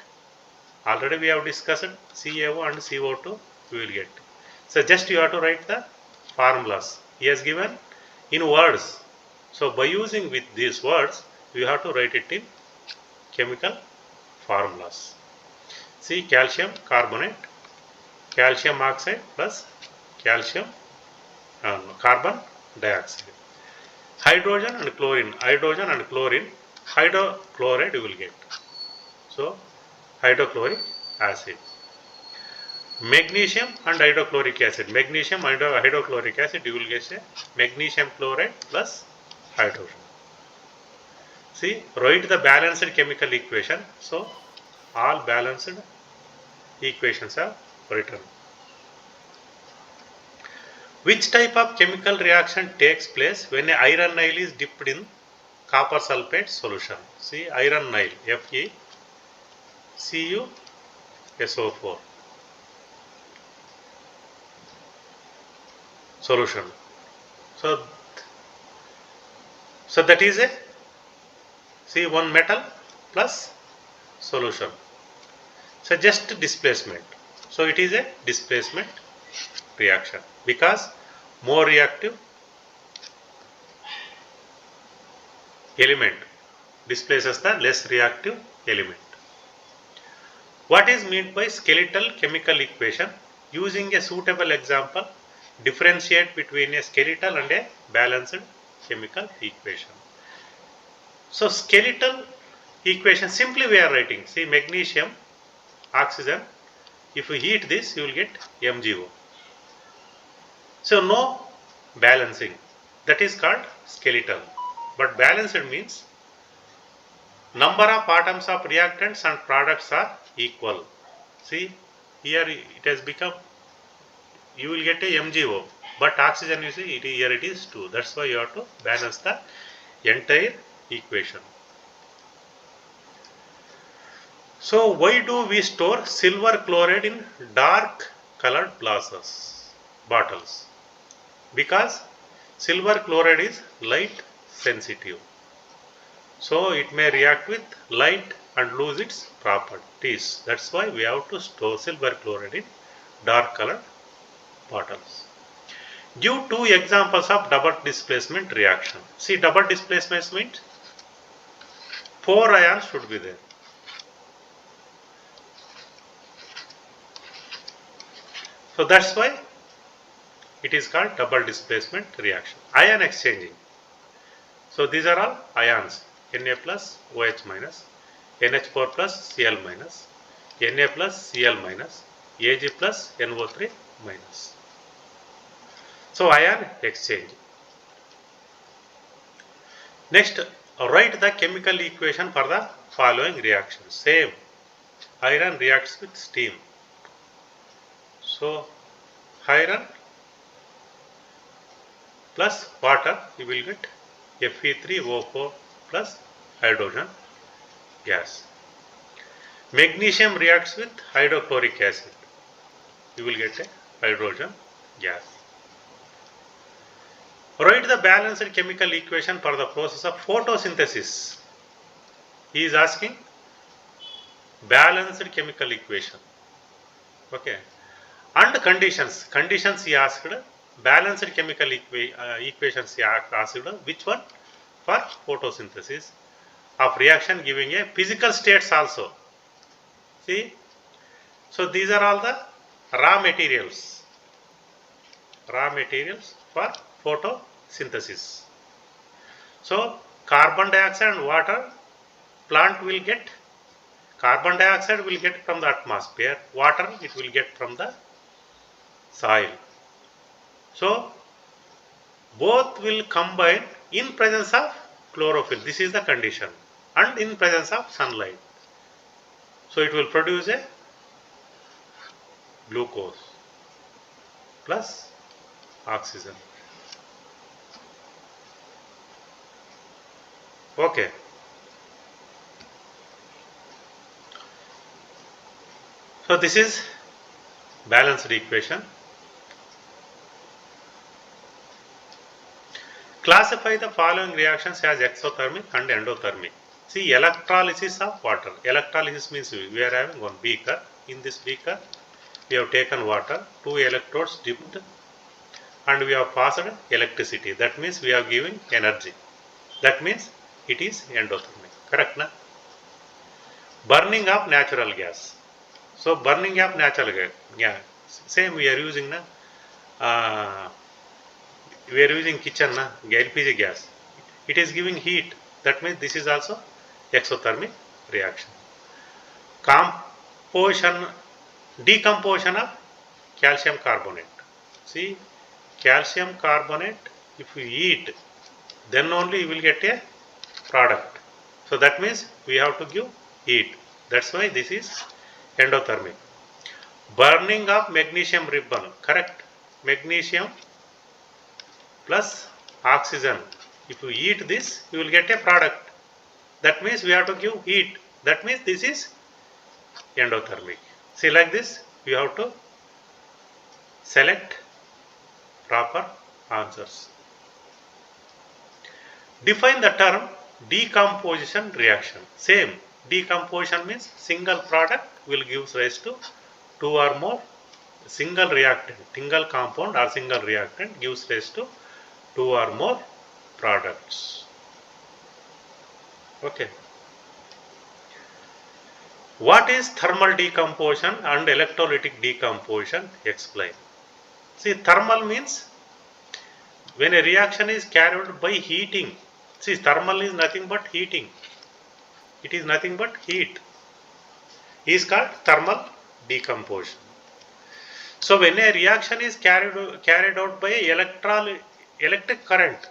already we have discussed CaO and CO2 we will get. So just you have to write the formulas. He has given in words. So by using with these words, you have to write it in chemical formulas. See, calcium carbonate, calcium oxide plus calcium carbon dioxide. Hydrogen and chlorine, hydrochloride you will get. So hydrochloric acid. Magnesium and hydrochloric acid. Magnesium and hydrochloric acid you will get a magnesium chloride plus hydrogen. See, write the balanced chemical equation. So all balanced equations are written. Which type of chemical reaction takes place when a iron nile is dipped in copper sulfate solution? See, iron nile, FeCuSO4 solution. So that is a, see, one metal plus solution. So just displacement. So it is a displacement reaction because more reactive element displaces the less reactive element. What is meant by skeletal chemical equation? Using a suitable example, differentiate between a skeletal and a balanced chemical equation. So skeletal equation, simply we are writing, see, magnesium, oxygen, if you heat this you will get MgO. So no balancing, that is called skeletal. But balanced means number of atoms of reactants and products are equal. See, here it has become, you will get a MgO, but oxygen you see here it is 2. That's why you have to balance the entire equation. So why do we store silver chloride in dark colored bottles? Because silver chloride is light sensitive. So it may react with light and lose its properties. That's why we have to store silver chloride in dark colored bottles. Give 2 examples of double displacement reaction. See, double displacement means 4 ions should be there. So that's why it is called double displacement reaction. Ion exchanging. So these are all ions, Na plus OH minus, NH4 plus Cl minus, Na plus Cl minus, Ag plus NO3 minus. So ion exchange. Next, write the chemical equation for the following reactions. Same, iron reacts with steam. So iron plus water, you will get Fe3O4 plus hydrogen gas. Magnesium reacts with hydrochloric acid, you will get a hydrogen gas. Write the balanced chemical equation for the process of photosynthesis. He is asking balanced chemical equation. Okay. And conditions. Conditions he asked, balanced chemical equations he asked, which one? For photosynthesis of reaction giving a physical states also. See, so these are all the raw materials for photosynthesis. So carbon dioxide and water, plant will get, carbon dioxide will get from the atmosphere, water it will get from the soil. So both will combine in presence of chlorophyll, this is the condition, and in presence of sunlight. So it will produce a glucose plus oxygen. Okay. So this is balanced equation. Classify the following reactions as exothermic and endothermic. See, electrolysis of water. Electrolysis means we are having one beaker. In this beaker, we have taken water, 2 electrodes dipped, and we have passed electricity. That means we are giving energy. That means it is endothermic. Correct, na? Burning of natural gas. So burning of natural gas. Yeah, same we are using na. We are using kitchen na LPG gas. It is giving heat. That means this is also exothermic reaction. Decomposition of calcium carbonate. See, calcium carbonate, if you eat, then only you will get a product. So that means we have to give heat. That's why this is endothermic. Burning of magnesium ribbon. Correct. Magnesium plus oxygen. If you eat this, you will get a product. That means we have to give heat. That means this is endothermic. See, like this, you have to select proper answers. Define the term decomposition reaction. Same, decomposition means single product will give rise to 2 or more single reactant, single compound or single reactant gives rise to 2 or more products. Okay. What is thermal decomposition and electrolytic decomposition? Explain. See, thermal means when a reaction is carried by heating. See, thermal is nothing but heating. It is nothing but heat. It is called thermal decomposition. So when a reaction is carried out by electric current.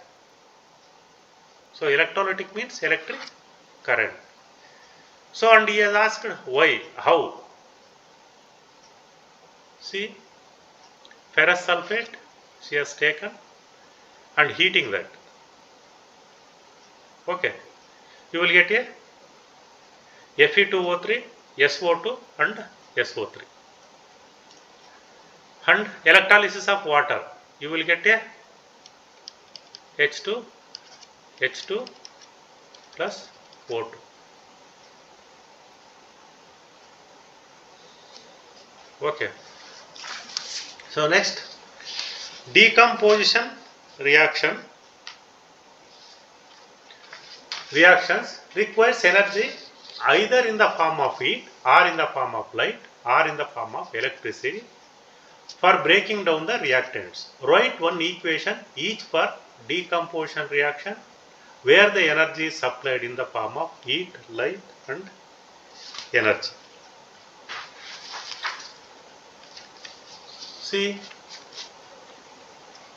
So electrolytic means electric current. So and he has asked why, how. See, ferrous sulfate she has taken and heating that. Okay, you will get a Fe2O3, SO2 and SO3. And electrolysis of water, you will get a H2 plus O2. Okay. So next, decomposition reactions requires energy either in the form of heat or in the form of light or in the form of electricity for breaking down the reactants. Write one equation each for decomposition reaction where the energy is supplied in the form of heat, light and energy. See,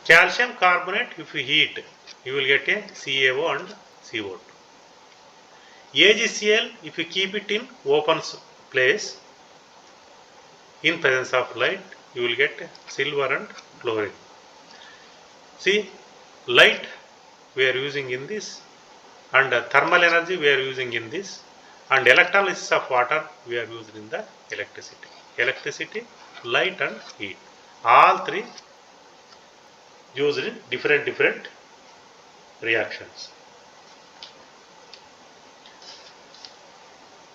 calcium carbonate, if you heat, you will get a CaO and CO2. AgCl, if you keep it in open place, in presence of light, you will get silver and chlorine. See, light we are using in this, and thermal energy we are using in this, and electrolysis of water we are using in the electricity. Electricity, light and heat. All three used in different reactions.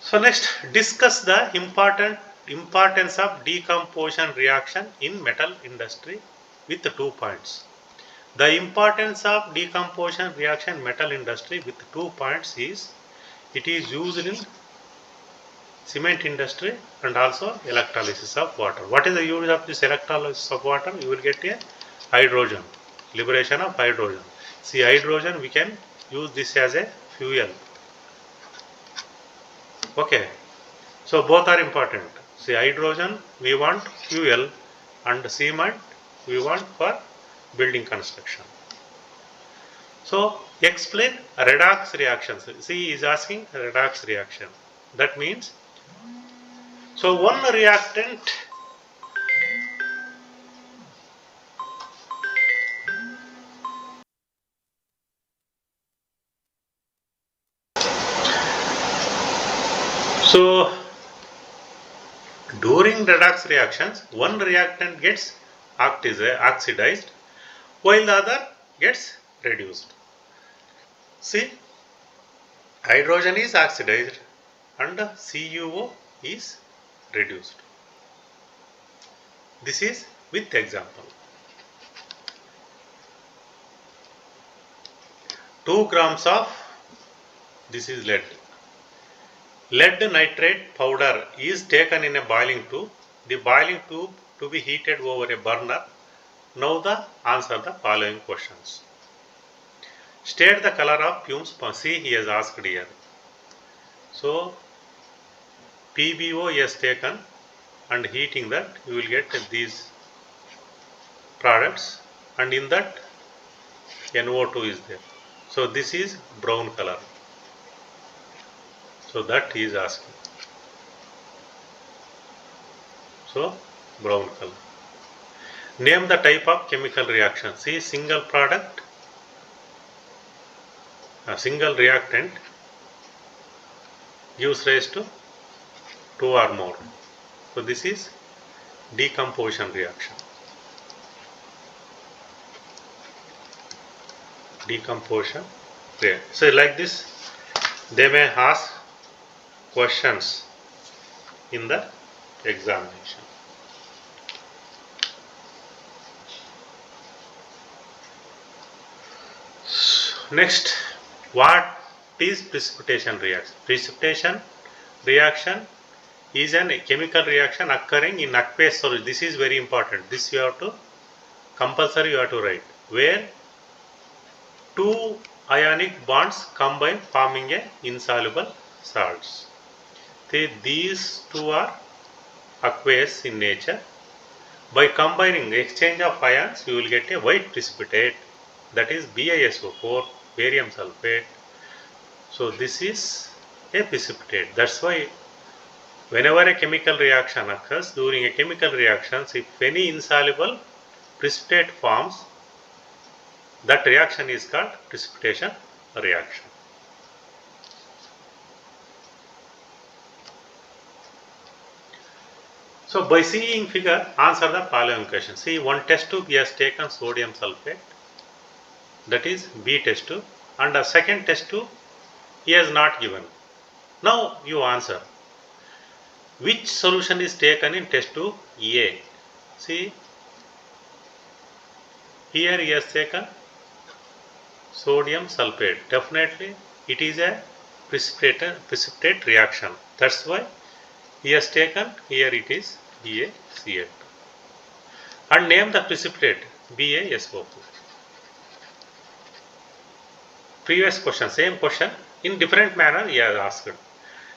So next, discuss the importance of decomposition reaction in metal industry with 2 points. The importance of decomposition reaction in metal industry with 2 points is it is used in cement industry and also electrolysis of water. What is the use of this electrolysis of water? You will get a hydrogen, liberation of hydrogen. See, hydrogen we can use this as a fuel. Okay, so both are important. See, hydrogen we want fuel and cement we want for building construction. So explain redox reactions. See, he is asking redox reaction. That means, so one reactant During redox reactions, one reactant gets oxidized while the other gets reduced. See, hydrogen is oxidized and CuO is reduced. This is with example. 2 grams of, this is lead. Lead nitrate powder is taken in a boiling tube. The boiling tube to be heated over a burner. Now answer the following questions. State the color of fumes. See, he has asked here. So PbO is taken and heating that, you will get these products, and in that NO2 is there. So this is brown color. So that he is asking. So brown color. Name the type of chemical reaction. See, single product, a single reactant gives rise to 2 or more. So this is decomposition reaction. Decomposition reaction. So like this, they may ask questions in the examination. Next, what is precipitation reaction? Precipitation reaction is a chemical reaction occurring in aqueous solution. This is very important. This you have to compulsory you have to write, where 2 ionic bonds combine forming a insoluble salts. These 2 are aqueous in nature. By combining the exchange of ions, you will get a white precipitate, that is BiSO4, barium sulfate. So this is a precipitate. That's why whenever a chemical reaction occurs, during a chemical reaction, if any insoluble precipitate forms, that reaction is called precipitation reaction. So by seeing figure, answer the following question. See, one test tube he has taken sodium sulfate, that is B test tube, and a second test tube he has not given. Now you answer. Which solution is taken in test tube A? See, here he has taken sodium sulfate. Definitely it is a precipitate reaction. That's why he has taken, here it is BaCl2. And name the precipitate BaSO4. Previous question, same question, in different manner he has asked.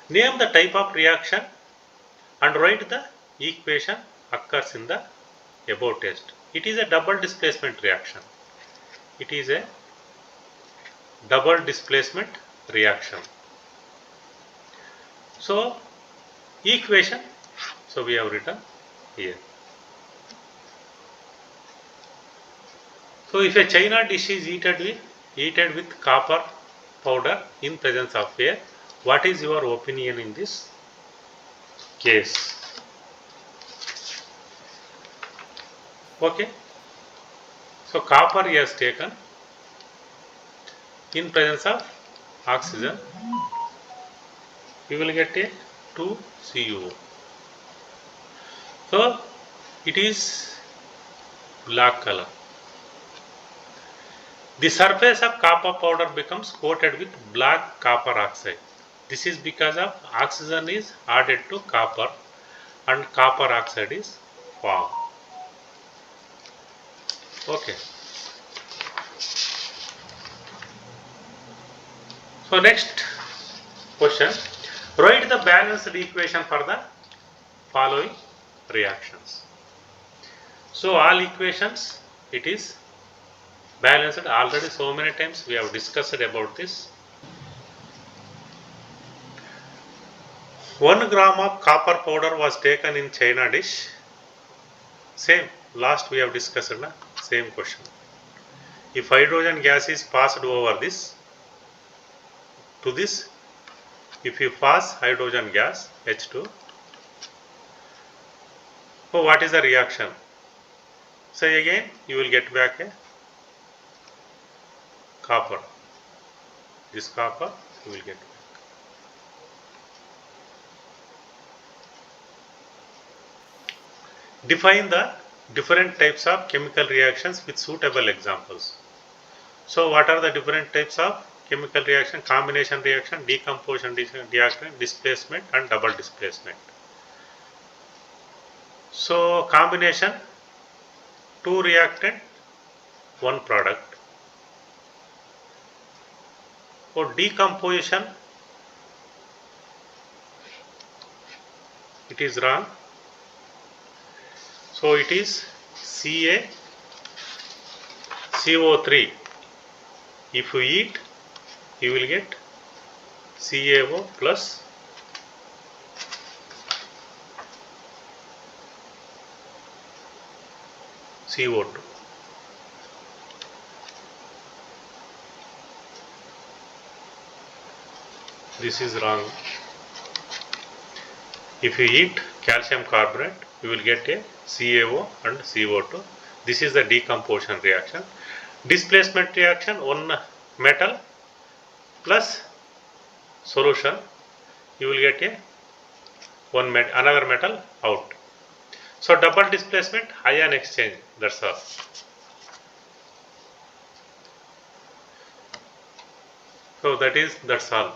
Name the type of reaction and write the equation occurs in the above test. It is a double displacement reaction. It is a double displacement reaction. So equation, so we have written here. So if a china dish is heated with copper powder in presence of air, what is your opinion in this case? Okay. So copper he has taken in presence of oxygen, we will get a 2CuO. So it is black color. The surface of copper powder becomes coated with black copper oxide. This is because of oxygen is added to copper and copper oxide is formed. Okay. So next question, write the balanced equation for the following reactions. So all equations, it is balanced. Already so many times we have discussed about this. 1 gram of copper powder was taken in china dish. Same, last we have discussed same question. If hydrogen gas is passed over this, to this, if you pass hydrogen gas H2, So what is the reaction? So again you will get back a copper. This copper you will get back. Define the different types of chemical reactions with suitable examples. So what are the different types of chemical reaction? Combination reaction, decomposition reaction, displacement and double displacement. So combination, 2 reactant, 1 product. For decomposition, it is wrong. So it is CaCO3. If you eat, you will get CaO plus CO2. This is wrong. If you eat calcium carbonate, you will get a CaO and CO2. This is the decomposition reaction. Displacement reaction, 1 metal plus solution, you will get a another metal out. So double displacement, ion exchange, that's all. So that's all.